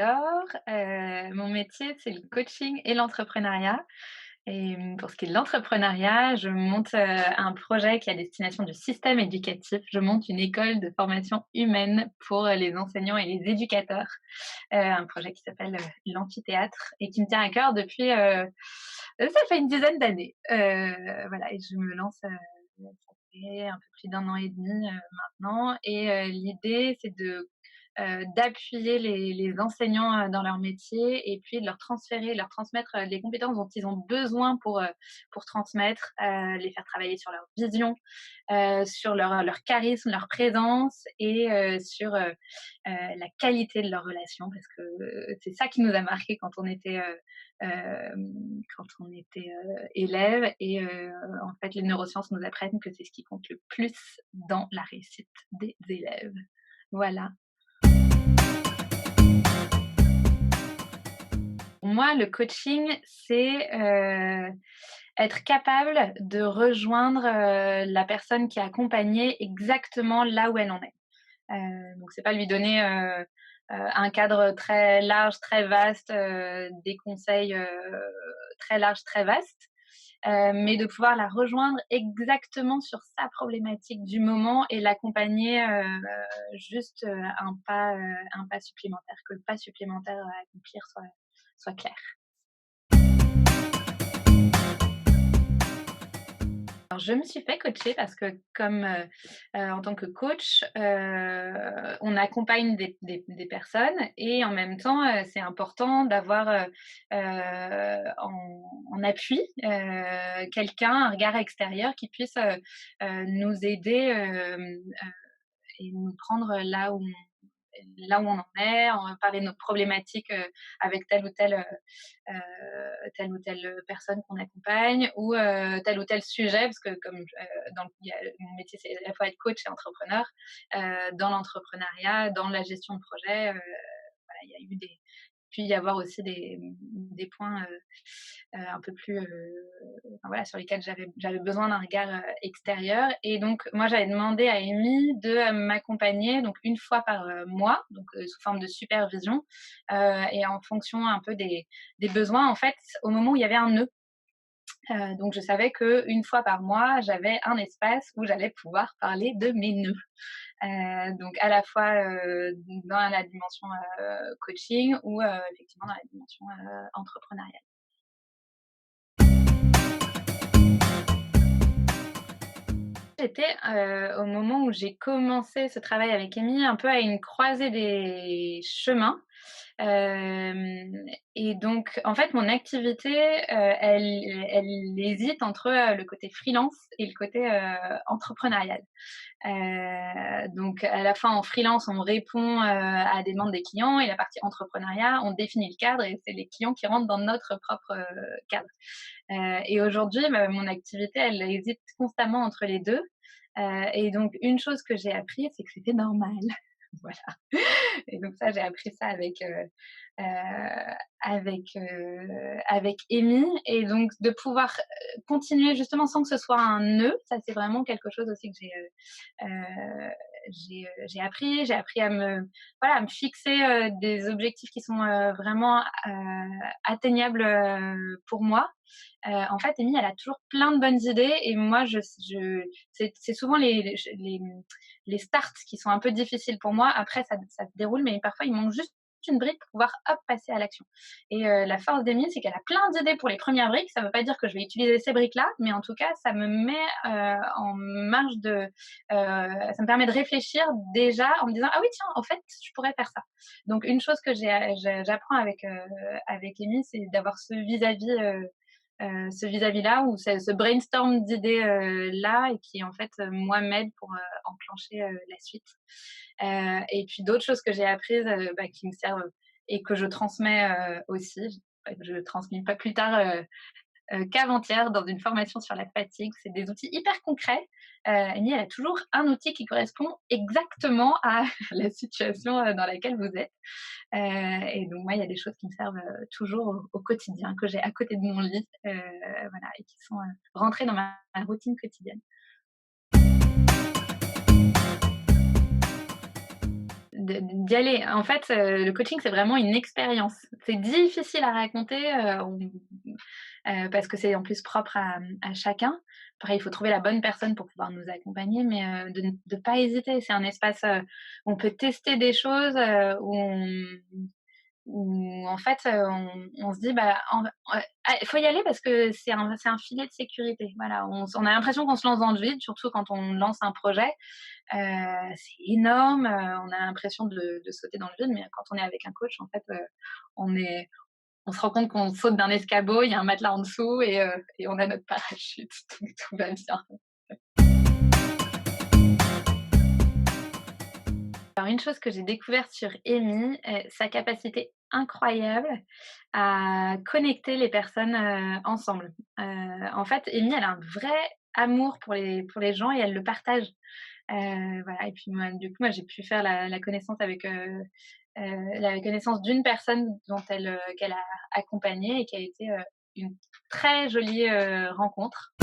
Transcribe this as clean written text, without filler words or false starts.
Alors, mon métier, c'est le coaching et l'entrepreneuriat et pour ce qui est de l'entrepreneuriat, je monte, un projet qui est à destination du système éducatif. Je monte une école de formation humaine pour, les enseignants et les éducateurs. Un projet qui s'appelle, l'amphithéâtre et qui me tient à cœur depuis, ça fait une dizaine d'années. Voilà et je me lance, ça fait un peu plus d'1 an et demi, maintenant et l'idée, c'est d'appuyer les enseignants, dans leur métier et puis de leur transmettre, les compétences dont ils ont besoin pour transmettre, les faire travailler sur leur vision, sur leur charisme, leur présence et sur, la qualité de leurs relations parce que, c'est ça qui nous a marqué quand on était, élèves et en fait, les neurosciences nous apprennent que c'est ce qui compte le plus dans la réussite des élèves. Voilà. Pour moi, le coaching, c'est, être capable de rejoindre, la personne qui est accompagnée exactement là où elle en est. Donc c'est pas lui donner, un cadre très large, très vaste, des conseils, très larges, très vastes, mais de pouvoir la rejoindre exactement sur sa problématique du moment et l'accompagner, juste, un pas supplémentaire, que le pas supplémentaire à accomplir soit clair. Alors je me suis fait coacher parce que comme, en tant que coach, on accompagne des personnes et en même temps, c'est important d'avoir, en appui, quelqu'un, un regard extérieur qui puisse, nous aider, et nous prendre là où on en est, en parler de nos problématiques, avec telle ou telle personne qu'on accompagne ou tel ou tel sujet parce que comme, mon métier, c'est à la fois être coach et entrepreneur. Dans l'entrepreneuriat, dans la gestion de projet, voilà, il y a eu des puis y avoir aussi des points, un peu plus, enfin voilà, sur lesquels j'avais besoin d'un regard, extérieur et donc moi, j'avais demandé à Amy de, m'accompagner donc une fois par, mois, donc sous forme de supervision, et en fonction un peu des besoins, en fait, au moment où il y avait un nœud. Donc je savais qu'une fois par mois, j'avais un espace où j'allais pouvoir parler de mes nœuds. Donc à la fois, dans la dimension, coaching ou, effectivement dans la dimension, entrepreneuriale. J'étais, au moment où j'ai commencé ce travail avec Amy, un peu à une croisée des chemins. Et donc en fait, mon activité, elle hésite entre, le côté freelance et le côté, entrepreneurial. Donc à la fois en freelance, on répond, à des demandes des clients et la partie entrepreneuriat, on définit le cadre et c'est les clients qui rentrent dans notre propre, cadre. Et aujourd'hui, mon activité, elle hésite constamment entre les 2. Et donc une chose que j'ai appris, c'est que c'était normal. Voilà. Et donc ça, j'ai appris ça avec Amy et donc de pouvoir, continuer justement sans que ce soit un nœud, ça c'est vraiment quelque chose aussi que j'ai appris. J'ai appris à me voilà, à me fixer, des objectifs qui sont, vraiment, atteignables, pour moi. En fait, Amy, elle a toujours plein de bonnes idées et moi je c'est souvent les starts qui sont un peu difficiles pour moi. Après ça se déroule, mais parfois il manque juste une brique pour pouvoir, hop, passer à l'action et la force d'Emile, c'est qu'elle a plein d'idées pour les premières briques. Ça veut pas dire que je vais utiliser ces briques-là, mais en tout cas, ça me met, en marge ça me permet de réfléchir déjà en me disant: «Ah oui, tiens, en fait, je pourrais faire ça». Donc une chose que j'apprends avec Amy, c'est d'avoir ce vis-à-vis-là ou ce brainstorm d'idées, là et qui en fait, moi m'aide pour, enclencher, la suite. Et puis d'autres choses que j'ai apprises, qui me servent et que je transmets, aussi, que je transmis pas plus tard, qu'avant-hier dans une formation sur la fatigue. C'est des outils hyper concrets. Amy, elle a toujours un outil qui correspond exactement à la situation, dans laquelle vous êtes. Et donc moi, il y a des choses qui me servent, toujours au quotidien, que j'ai à côté de mon lit, voilà et qui sont, rentrées dans ma routine quotidienne. d'y aller. En fait, le coaching, c'est vraiment une expérience. C'est difficile à raconter, parce que c'est en plus propre à chacun. Après, il faut trouver la bonne personne pour pouvoir nous accompagner, mais de pas hésiter. C'est un espace, où on peut tester des choses, où en fait, on se dit: «Bah, il faut y aller parce que c'est un filet de sécurité». Voilà, on a l'impression qu'on se lance dans le vide, surtout quand on lance un projet. C'est énorme, on a l'impression de sauter dans le vide, mais quand on est avec un coach, en fait, on est on se rend compte qu'on saute d'un escabeau, il y a un matelas en dessous et on a notre parachute, donc tout va bien. Alors une chose que j'ai découverte sur Amy, sa capacité incroyable à connecter les personnes, ensemble. En fait, Amy, elle a un vrai amour pour les gens et elle le partage. Voilà et puis moi, du coup, moi, j'ai pu faire la connaissance avec, la connaissance d'une personne qu'elle a accompagnée et qui a été, une très jolie, rencontre.